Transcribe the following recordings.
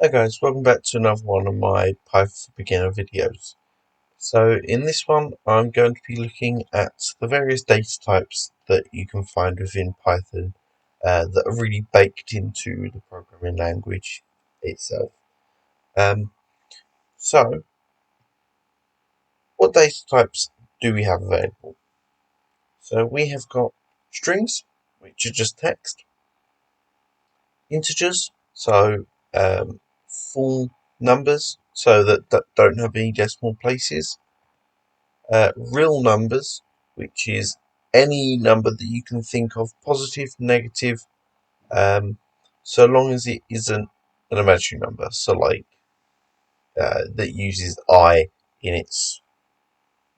Hi guys, welcome back to another one of my Python for Beginner videos. So in this one I'm going to be looking at the various data types that you can find within Python that are really baked into the programming language itself. Um, so what data types do we have available? So we have got strings, which are just text, integers, so full numbers, so that don't have any decimal places. Real numbers, which is any number that you can think of, positive, negative, so long as it isn't an imaginary number. So like that uses I in its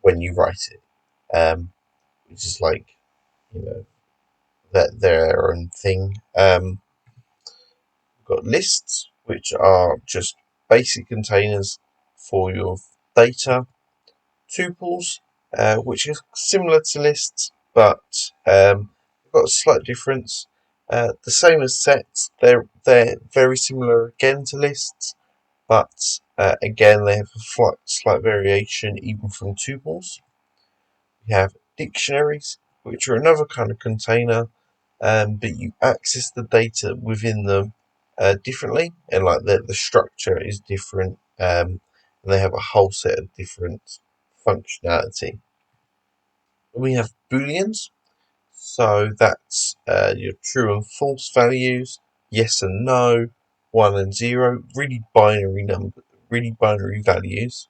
when you write it, which is like that their own thing. We've got lists, which are just basic containers for your data. Tuples, which is similar to lists, but got a slight difference. The same as sets, they're very similar again to lists, but again they have a slight variation even from tuples. We have dictionaries, which are another kind of container, but you access the data within them differently, and like the structure is different, and they have a whole set of different functionality. We have Booleans, so that's your true and false values, yes and no, 1 and 0, really binary values.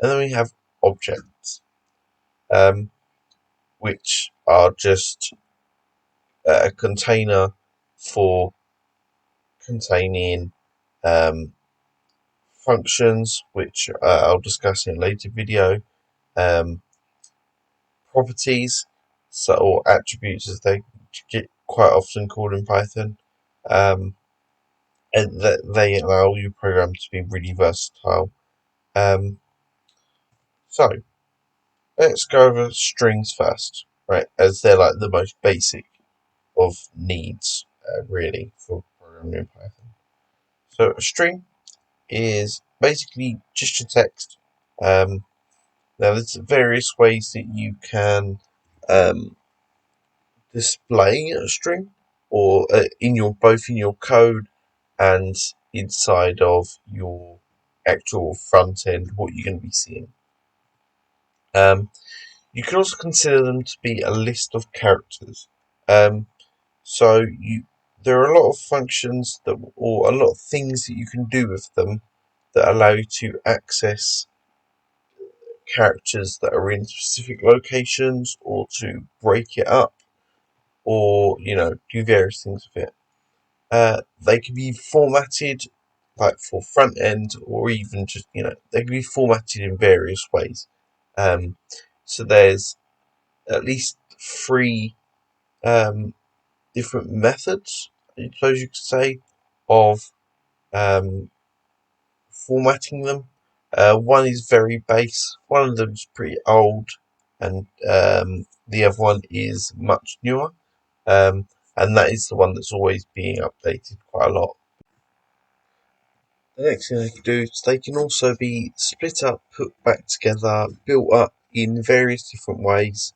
And then we have objects, um, which are just a container for containing um, functions, which I'll discuss in a later video, um, properties, so or attributes as they get quite often called in Python, um, and that they allow your program to be really versatile. Um, so let's go over strings first, right? As they're like the most basic of needs, really, for programming in Python. So a string is basically just your text. Now there's various ways that you can um, display a string, or in your both in your code and inside of your actual front end, what you're going to be seeing. You can also consider them to be a list of characters. Um, so there are a lot of functions that, or a lot of things that you can do with them that allow you to access characters that are in specific locations, or to break it up, or do various things with it. They can be formatted like for front end, or even just they can be formatted in various ways. Um, so there's at least three um, different methods, I suppose you could say, of um, formatting them. One is very base, one of them is pretty old, and the other one is much newer. Um, and that is the one that's always being updated quite a lot. The next thing they can do is they can also be split up, put back together, built up in various different ways,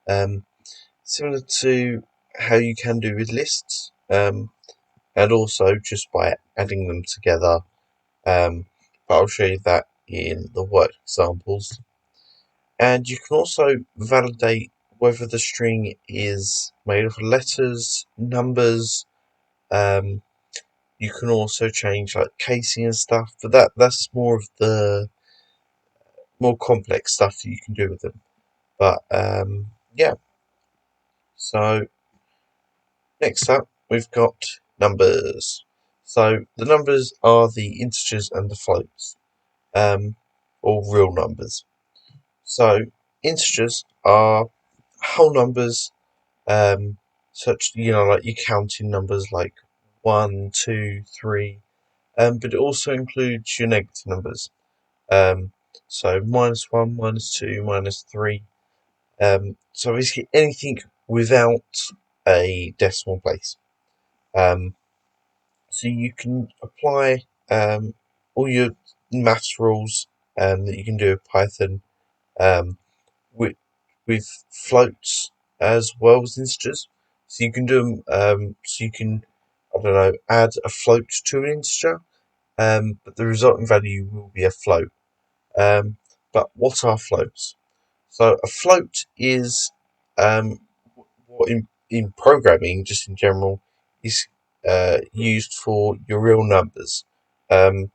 um, similar to how you can do with lists, and also just by adding them together. But I'll show you that in the work examples. And you can also validate whether the string is made of letters, numbers. Um, you can also change like casing and stuff, but that's more of the more complex stuff that you can do with them. But yeah, so next up we've got numbers. So the numbers are the integers and the floats, or real numbers. So integers are whole numbers, such like your counting numbers like 1, 2, 3, but it also includes your negative numbers. So -1, -2, -3. So basically anything without a decimal place. So you can apply all your maths rules that you can do with Python um, with floats as well as integers. So you can do them. So you can, I don't know, add a float to an integer, but the resulting value will be a float. But what are floats? So a float is what in programming, just in general, is used for your real numbers. Um,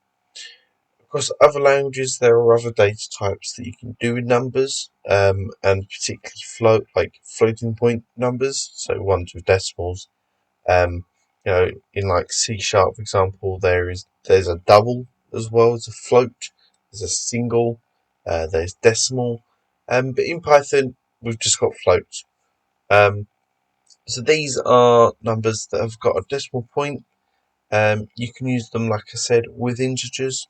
Across other languages, there are other data types that you can do in numbers, and particularly like floating point numbers, so ones with decimals. Um, in like C sharp, for example, there's a double as well as a float. There's a single. There's decimal. But in Python, we've just got floats. So these are numbers that have got a decimal point. You can use them, like I said, with integers.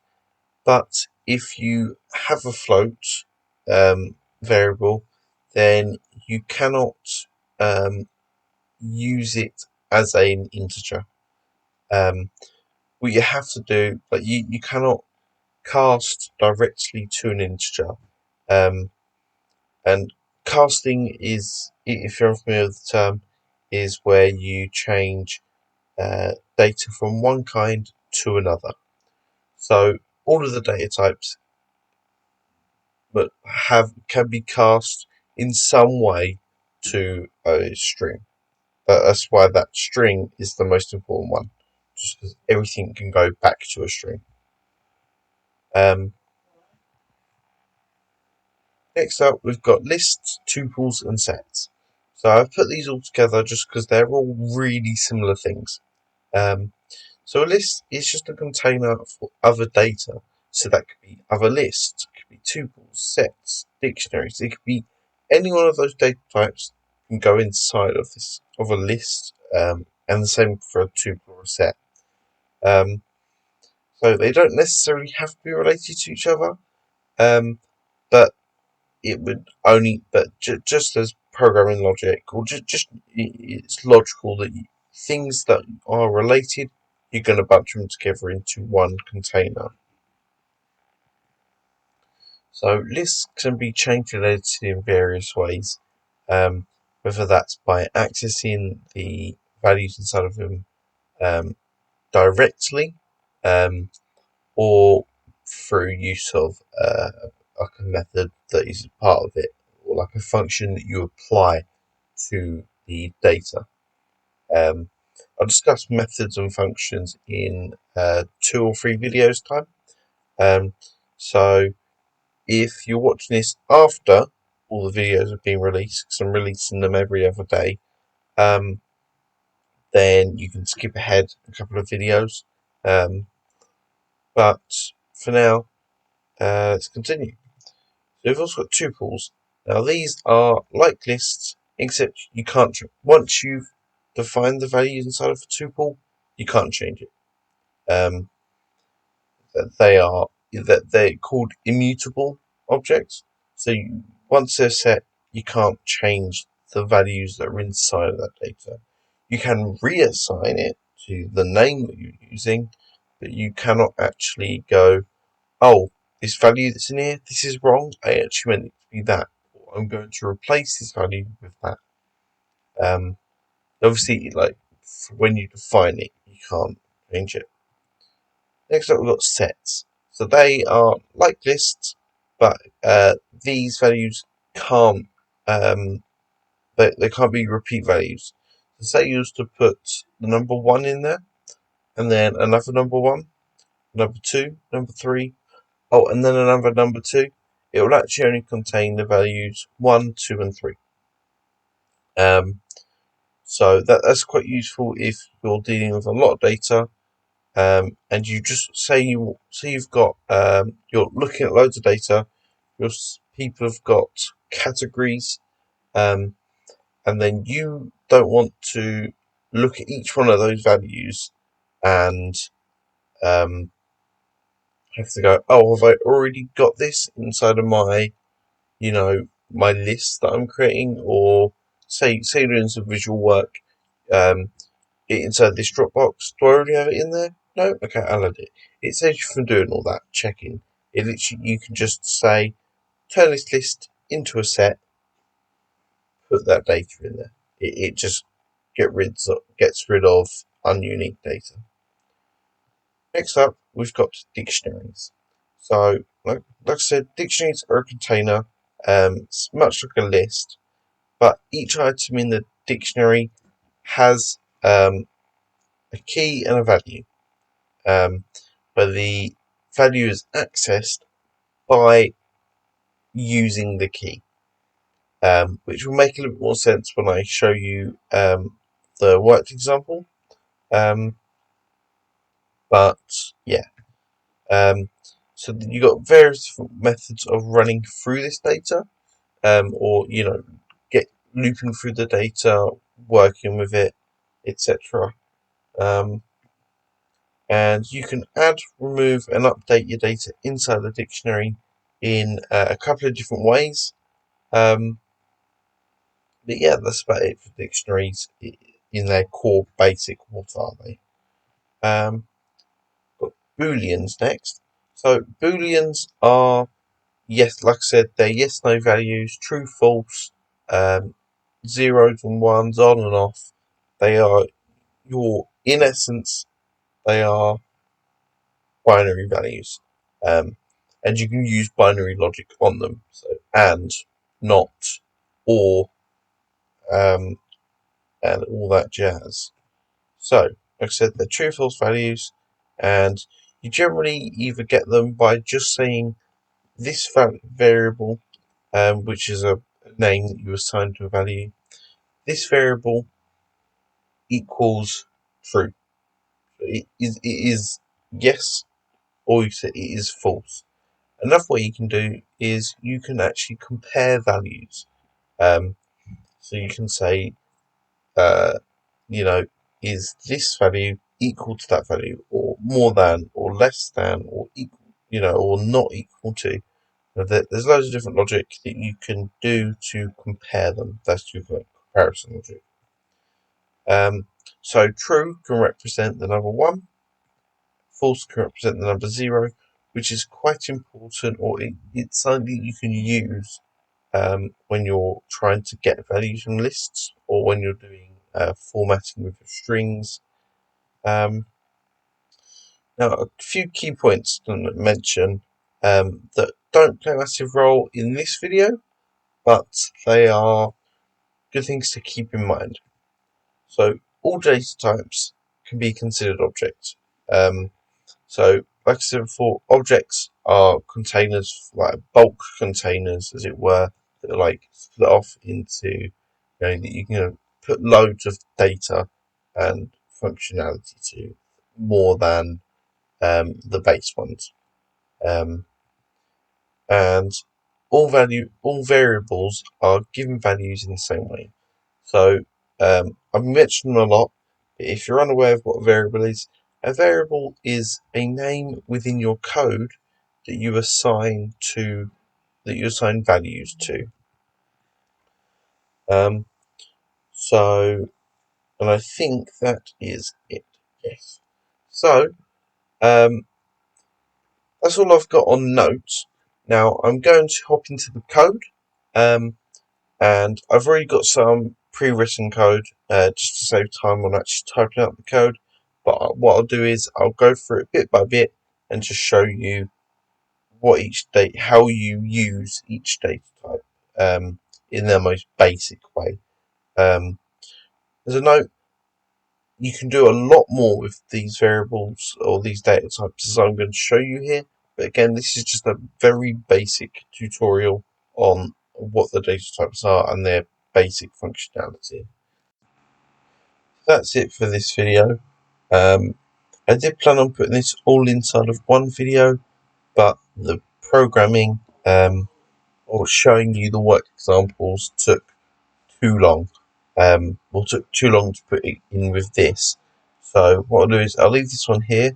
But if you have a float variable, then you cannot um, use it as an integer. Um, what you have to do, but you cannot cast directly to an integer. Um, and casting is, if you're unfamiliar with the term, is where you change data from one kind to another. So all of the data types but can be cast in some way to a string. That's why that string is the most important one, just because everything can go back to a string. Um, Next up, we've got lists, tuples, and sets. So I've put these all together just because they're all really similar things. Um, so a list is just a container for other data. So that could be other lists, it could be tuples, sets, dictionaries. It could be any one of those data types can go inside of a list, and the same for a tuple or a set. Um, so they don't necessarily have to be related to each other, but it would only, just as programming logic, or just it's logical that things that are related, you're going to bunch them together into one container. So lists can be changed and edited in various ways, whether that's by accessing the values inside of them directly, um, or through use of like a method that is part of it, or like a function that you apply to the data. Um, I'll discuss methods and functions in 2 or 3 videos time. So if you're watching this after all the videos have been released, because I'm releasing them every other day, um, then you can skip ahead a couple of videos. But for now, let's continue. So we've also got tuples. Now these are like lists, except you can't. Once you've defined the values inside of a tuple, you can't change it. They're called immutable objects. So once they're set, you can't change the values that are inside of that data. You can reassign it to the name that you're using, but you cannot actually go, oh, this value that's in here, this is wrong. I actually meant it to be that. Or I'm going to replace this value with that. Obviously, like when you define it, you can't change it. Next up, we've got sets. So they are like lists, but these values can't they can't be repeat values. So say you used to put the number 1 in there, and then another number 1, number 2, number 3, oh, and then another number 2. It will actually only contain the values 1, 2, and 3. So that's quite useful if you're dealing with a lot of data. And you just you've got you're looking at loads of data. People have got categories, um, and then you don't want to look at each one of those values and um, have to go, oh, have I already got this inside of my list that I'm creating, or say you're doing some visual work inside this Dropbox. Do I already have it in there? No? Okay, I'll add it. It saves you from doing all that checking. It literally, you can just say, turn this list into a set, put that data in there. It just gets rid of ununique data. Next up, we've got dictionaries. So, like I said, dictionaries are a container, it's much like a list, but each item in the dictionary has a key and a value, but the value is accessed by using the key, which will make a little bit more sense when I show you the worked example. Um, but yeah, so you got various different methods of running through this data, or get looping through the data, working with it, etc. And you can add, remove, and update your data inside the dictionary in a couple of different ways. But yeah, that's about it for dictionaries in their core basic. What are they? Got Booleans next. So Booleans are, yes, like I said, they're yes no values, true false, um, zeros and ones, on and off. They are in essence, they are binary values, um, and you can use binary logic on them. So and, not, or, um, and all that jazz. So, like I said, they're true false values, and you generally either get them by just saying this variable, which is a name that you assign to a value, this variable equals true. So it is yes, or you say it is false. Another way you can do is you can actually compare values. Um, so you can say, uh, you know, is this value equal to that value, or more than, or less than, or equal, or not equal to. There's loads of different logic that you can do to compare them. That's your comparison logic. So true can represent the number 1, false can represent the number 0, which is quite important, or it's something you can use when you're trying to get values from lists, or when you're doing formatting with strings. Now, a few key points to mention that don't play a massive role in this video, but they are good things to keep in mind. So, all data types can be considered objects. So, like I said before, objects are containers, like bulk containers, as it were, that are like split off into, that you can put loads of data and functionality to, more than the base ones. Um, and all variables are given values in the same way. So I've mentioned them a lot, but if you're unaware of what a variable is a name within your code that you assign values to. Um, so, and I think that is it. Yes. So that's all I've got on notes. Now I'm going to hop into the code. And I've already got some pre-written code just to save time on actually typing out the code. But what I'll do is I'll go through it bit by bit and just show you how you use each data type in their most basic way. As a note, you can do a lot more with these variables or these data types as I'm going to show you here. But again, this is just a very basic tutorial on what the data types are and their basic functionality. That's it for this video. I did plan on putting this all inside of one video, but the programming or showing you the work examples took too long. Took too long to put it in with this. So what I'll do is I'll leave this one here.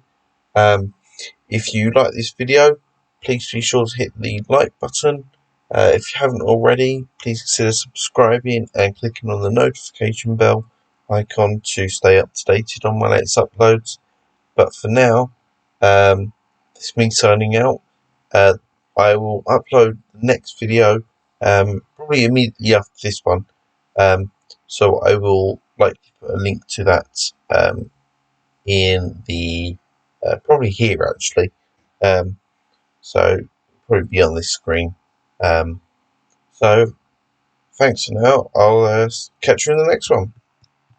If you like this video, please be sure to hit the like button. If you haven't already, please consider subscribing and clicking on the notification bell icon to stay up to date on my latest uploads. But for now, this is me signing out. I will upload the next video probably immediately after this one. So I will likely put a link to that in the probably here actually. So probably be on this screen. So thanks for now. I'll catch you in the next one.